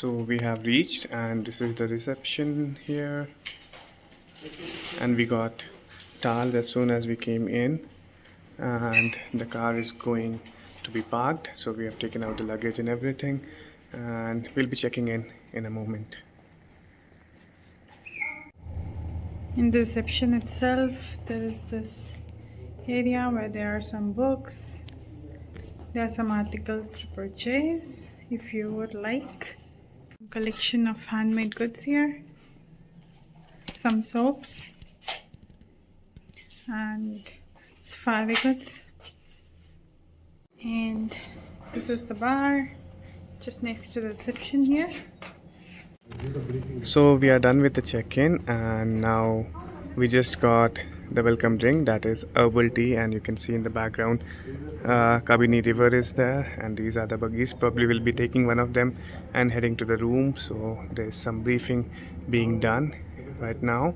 So we have reached, and this is the reception here, and we got towels as soon as we came in, and the car is going to be parked, so we have taken out the luggage and everything, and we'll be checking in a moment. In the reception itself, there is this area where there are some books. There are some articles to purchase if you would like. Collection of handmade goods here. Some soaps and safari goods. And this is the bar just next to the reception here. So we are done with the check-in, and now we just got the welcome drink, that is herbal tea, and you can see in the background Kabini river is there, and these are the buggies. Probably will be taking one of them and heading to the room. So there's some briefing being done right now.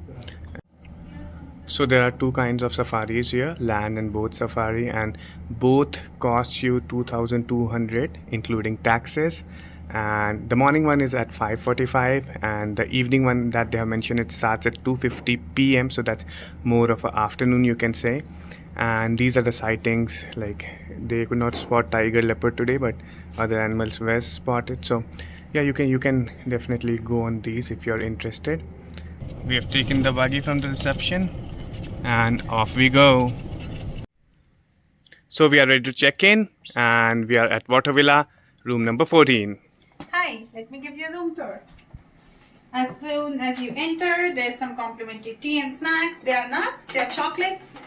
So there are two kinds of safaris here, land and boat safari, and both cost you 2,200 including taxes. And the morning one is at 5:45, and the evening one that they have mentioned, it starts at 2:50 p.m. so that's more of an afternoon, you can say. And these are the sightings. Like, they could not spot tiger, leopard today, but other animals were spotted. So yeah, you can definitely go on these if you're interested. We have taken the buggy from the reception and off we go. So we are ready to check in, and we are at Water Villa, room number 14. Hi, let me give you a room tour. As soon as you enter, there's some complimentary tea and snacks. There are nuts, there are chocolates.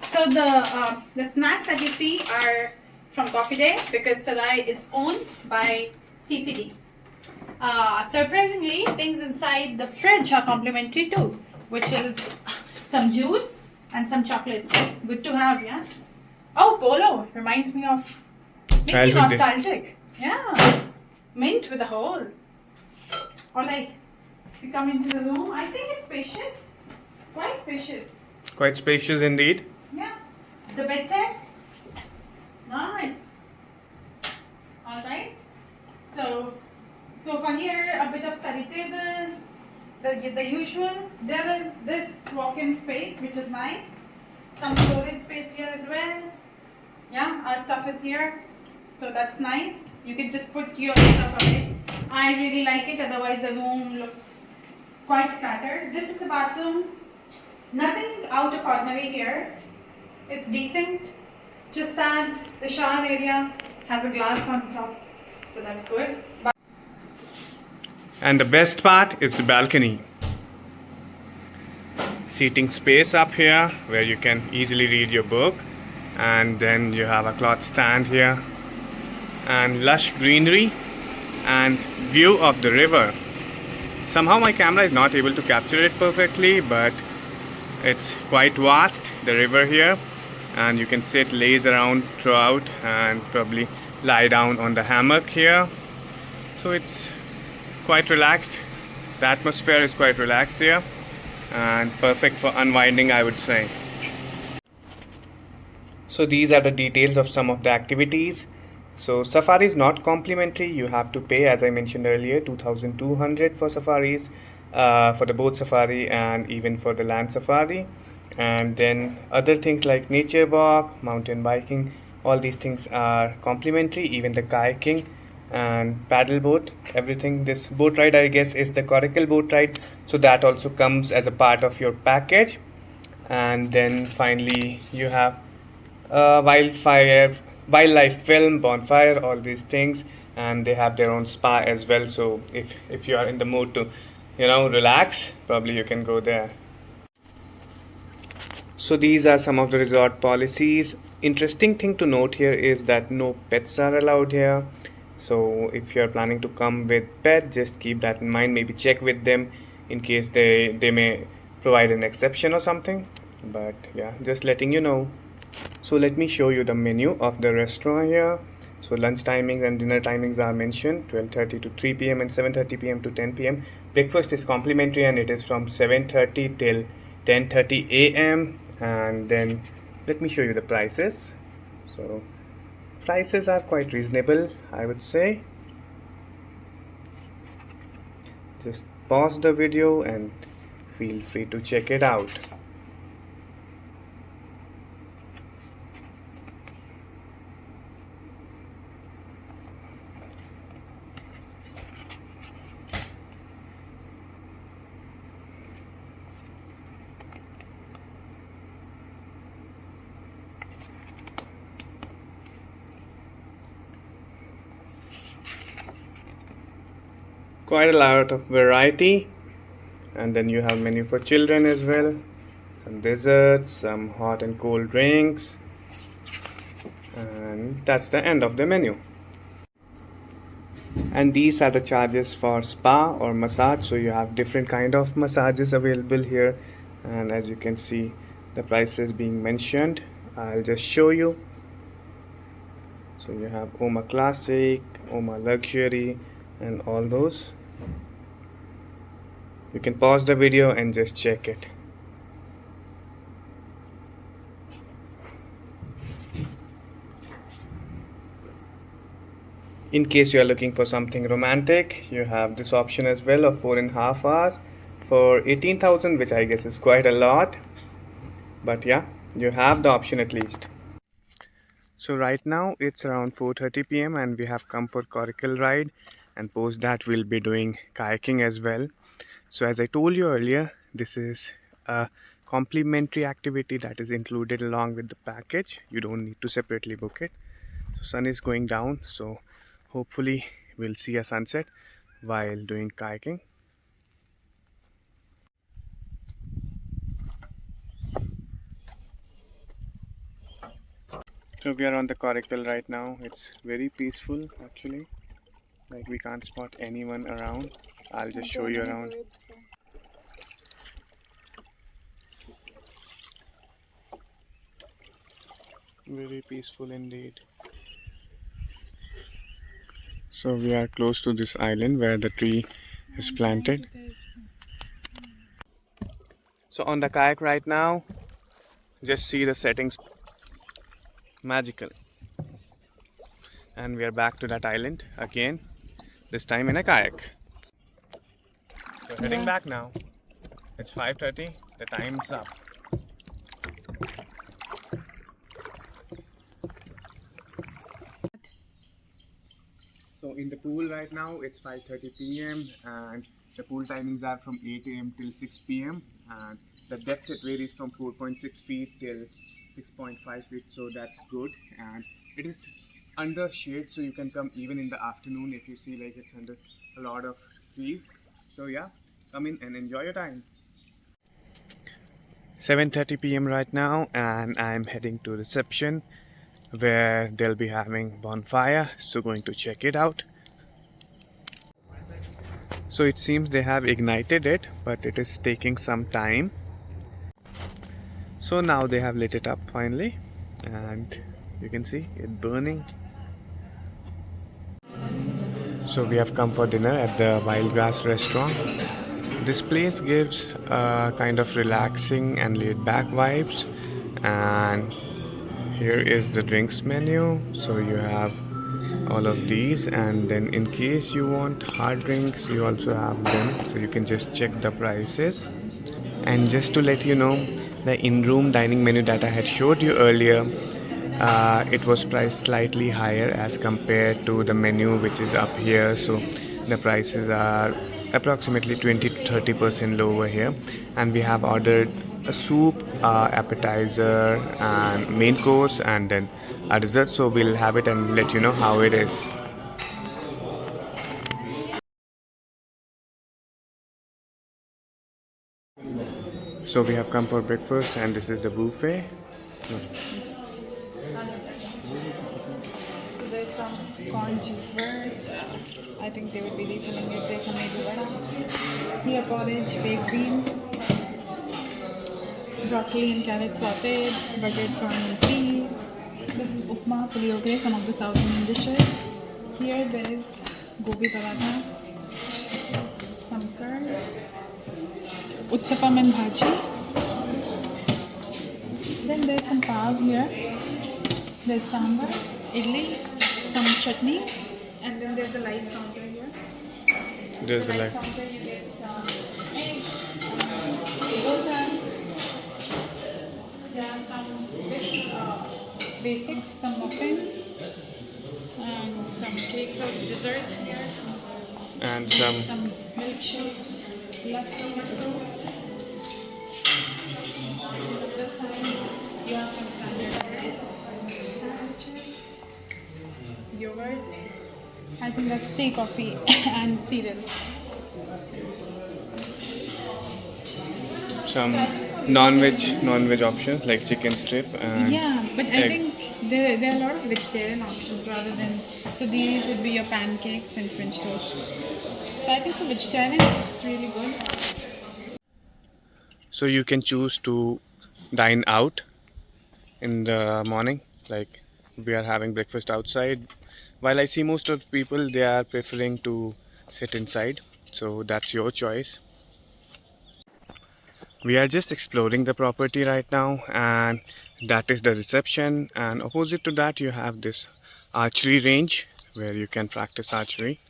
So the snacks that you see are from Coffee Day, because Serai is owned by CCD. Surprisingly, things inside the fridge are complimentary too, which is some juice and some chocolates. Good to have, yeah? Oh, polo. Reminds me of... Makes me Childhood days. nostalgic. Yeah. Mint with a hole. Alright. We come into the room. I think it's spacious. Quite spacious. Quite spacious indeed. Yeah. The bed test. Nice. Alright. So for here, a bit of study table. The usual. There is this walk-in space, which is nice. Some storage space here as well. Yeah, our stuff is here. So that's nice. You can just put your stuff away. I really like it, otherwise the room looks quite scattered. This is the bathroom. Nothing out of ordinary here. It's decent. Just that the shower area has a glass on top. So that's good. And the best part is the balcony. Seating space up here where you can easily read your book, and then you have a cloth stand here, and lush greenery and view of the river. Somehow my camera is not able to capture it perfectly, but it's quite vast, the river here, and you can sit, laze around throughout, and probably lie down on the hammock here. So it's quite relaxed. The atmosphere is quite relaxed here, and perfect for unwinding, I would say. So these are the details of some of the activities. So safari is not complimentary. You have to pay, as I mentioned earlier, 2,200 for safaris, for the boat safari and even for the land safari. And then other things like nature walk, mountain biking, all these things are complimentary. Even the kayaking and paddle boat, everything. This boat ride, I guess, is the Coracle boat ride, so that also comes as a part of your package. And then finally you have wildlife film, Bonfire, all these things, and they have their own spa as well. So if you are in the mood to relax, probably you can go there. So these are some of the resort policies. Interesting thing to note here is that no pets are allowed here. So if you are planning to come with pet, just keep that in mind. Maybe check with them in case they may provide an exception or something. But yeah, just letting you know. So let me show you the menu of the restaurant here. So lunch timings and dinner timings are mentioned: 12:30 to 3 p.m. and 7:30 p.m. to 10 p.m. Breakfast is complimentary, and it is from 7:30 till 10:30 a.m. And then let me show you the prices. So prices are quite reasonable, I would say. just pause the video and feel free to check it out. Quite a lot of variety, and then you have menu for children as well, some desserts, some hot and cold drinks, and that's the end of the menu. And these are the charges for spa or massage. So you have different kind of massages available here, and as you can see the prices being mentioned. I'll just show you. So you have Oma Classic, Oma Luxury, and all those. You can pause the video and just check it. In case you are looking for something romantic, you have this option as well of 4.5 hours for 18,000, which I guess is quite a lot, but yeah, you have the option at least. So right now it's around 4:30 p.m. and we have come for Coracle ride, and post that we'll be doing kayaking as well. So as I told you earlier, this is a complimentary activity that is included along with the package. You don't need to separately book it. So sun is going down, so hopefully we'll see a sunset while doing kayaking. So we are on the Coracle right now. It's very peaceful actually. Like we can't spot anyone around. I'll just show you around. Very peaceful indeed. So we are close to this island where the tree is planted. So on the kayak right now, just see the settings. Magical. And we are back to that island again, this time in a kayak. So heading back now. It's 5:30, the time's up. So in the pool right now it's 5:30 p.m. and the pool timings are from 8 a.m. till 6 p.m. and the depth it varies from 4.6 feet till 6.5 feet, so that's good. And it is under shade, so you can come even in the afternoon if you see like it's under a lot of trees. So yeah, come in and enjoy your time. 7:30 p.m. right now, and I'm heading to reception where they'll be having bonfire, so going to check it out. So it seems they have ignited it, but it is taking some time. So now they have lit it up finally, and you can see it burning. So we have come for dinner at the Wild Grass restaurant. This place gives kind of relaxing and laid back vibes, and here is the drinks menu. So you have all of these, and then in case you want hard drinks you also have them, so you can just check the prices. And just to let you know, the in-room dining menu that I had showed you earlier, it was priced slightly higher as compared to the menu which is up here. So the prices are approximately 20 to 30% lower here, and we have ordered a soup, appetizer and main course, and then a dessert. So we'll have it and let you know how it is. So we have come for breakfast, and this is the buffet. So there's some corn cheese burst. I think they would be refilling it. There's some medu vada. Here porridge, baked beans, broccoli and carrot sauteed, buttered corn and cheese. This is upma, puliogra, some of the South Indian dishes. Here there is gobi paratha, some curd, uttapam and bhaji. Then there's some pav here. There's sambar, idli, some chutneys, and then there's a light counter here. There's a light. Counter, you get basic, some muffins and some cakes of desserts here. And Some milkshake, lassi, fruits. This side, you have some standard bread, sandwiches, yogurt. I think that's tea, coffee, and cereals. some So I think for non-veg vegetarians, options like chicken strip and yeah, but I egg. think there are a lot of vegetarian options rather than. So these would be your pancakes and French toast. So I think for vegetarians, it's really good. So you can choose to dine out in the morning, like we are having breakfast outside. While I see most of people, they are preferring to sit inside. So that's your choice. We are just exploring the property right now, and that is the reception. And opposite to that, you have this archery range where you can practice archery.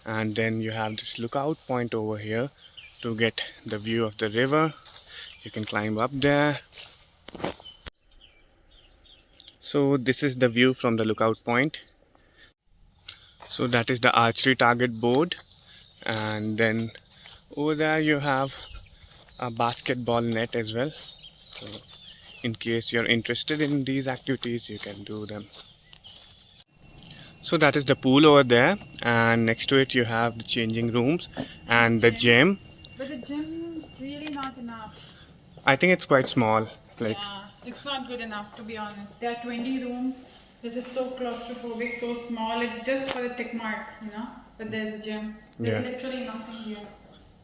And then you have this lookout point over here to get the view of the river. You can climb up there. So this is the view from the lookout point. So that is the archery target board, and then over there you have a basketball net as well. So in case you're interested in these activities, you can do them. So that is the pool over there, and next to it you have the changing rooms and the gym. But the gym's really not enough. I think it's quite small, like. Yeah, it's not good enough to be honest. There are 20 rooms. This is so claustrophobic, so small. It's just for the tick mark, But there's a gym. There's Yeah, literally nothing here.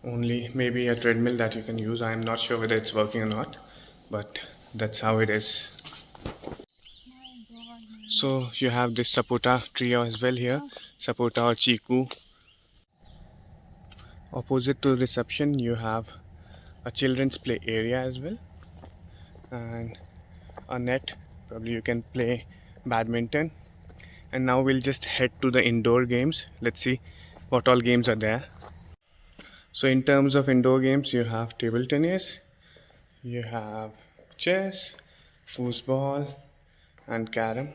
only maybe a treadmill that you can use. I'm not sure whether it's working or not, but that's how it is. So you have this sapota tree as well here, sapota or chiku. Opposite to reception, you have a children's play area as well, and a net. Probably you can play badminton. And now we'll just head to the indoor games. Let's see what all games are there. So in terms of indoor games, you have table tennis, you have chess, foosball, and carom.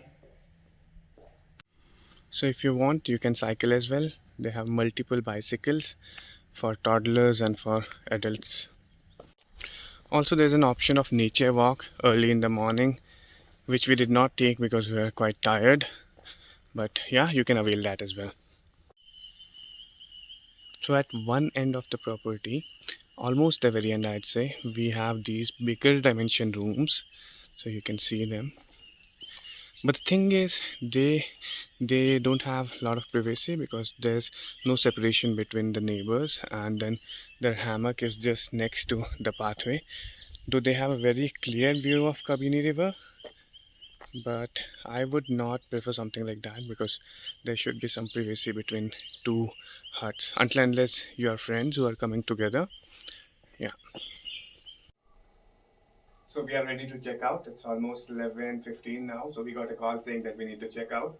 So if you want, you can cycle as well. They have multiple bicycles for toddlers and for adults. Also, there's an option of nature walk early in the morning, which we did not take because we were quite tired. But yeah, you can avail that as well. So at one end of the property, almost the very end, I'd say, we have these bigger dimension rooms, so you can see them. But the thing is, they don't have a lot of privacy because there's no separation between the neighbors, and then their hammock is just next to the pathway. Though they have a very clear view of Kabini River, but I would not prefer something like that because there should be some privacy between two huts until unless you are friends who are coming together. Yeah. So we are ready to check out. It's almost 11:15 now. So we got a call saying that we need to check out.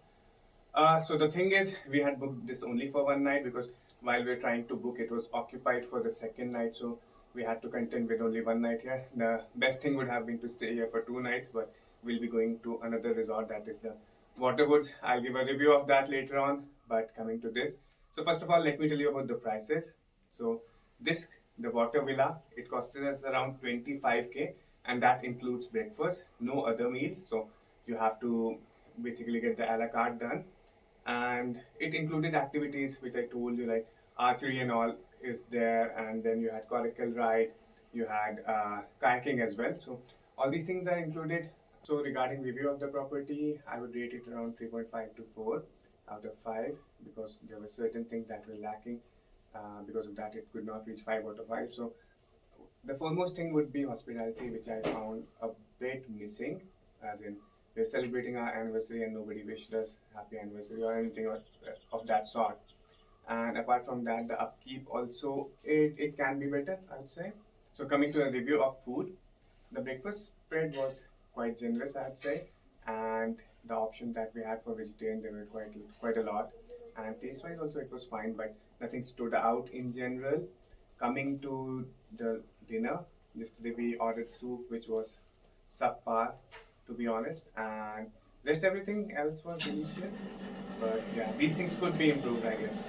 So the thing is, we had booked this only for one night because while we were trying to book, it was occupied for the second night. So we had to contend with only one night here. The best thing would have been to stay here for 2 nights, but we'll be going to another resort, that is the Waterwoods. I'll give a review of that later on. But coming to this, so first of all, let me tell you about the prices. So this, the Water Villa, it costed us around 25K, and that includes breakfast, no other meals. So you have to basically get the a la carte done, and it included activities which I told you, like archery and all is there, and then you had Coracle ride, you had kayaking as well. So all these things are included. So regarding review of the property, I would rate it around 3.5 to 4 out of 5 because there were certain things that were lacking. Because of that, it could not reach 5 out of 5. So the foremost thing would be hospitality, which I found a bit missing, as in we're celebrating our anniversary and nobody wished us happy anniversary or anything of that sort. And apart from that, the upkeep also, it can be better, I would say. So coming to a review of food, the breakfast spread was quite generous, I would say, and the options that we had for vegetarian, there were quite a lot. And taste wise also it was fine, but nothing stood out in general. Coming to the dinner, yesterday we ordered soup which was subpar, to be honest, and Rest everything else was delicious, but yeah, these things could be improved, I guess.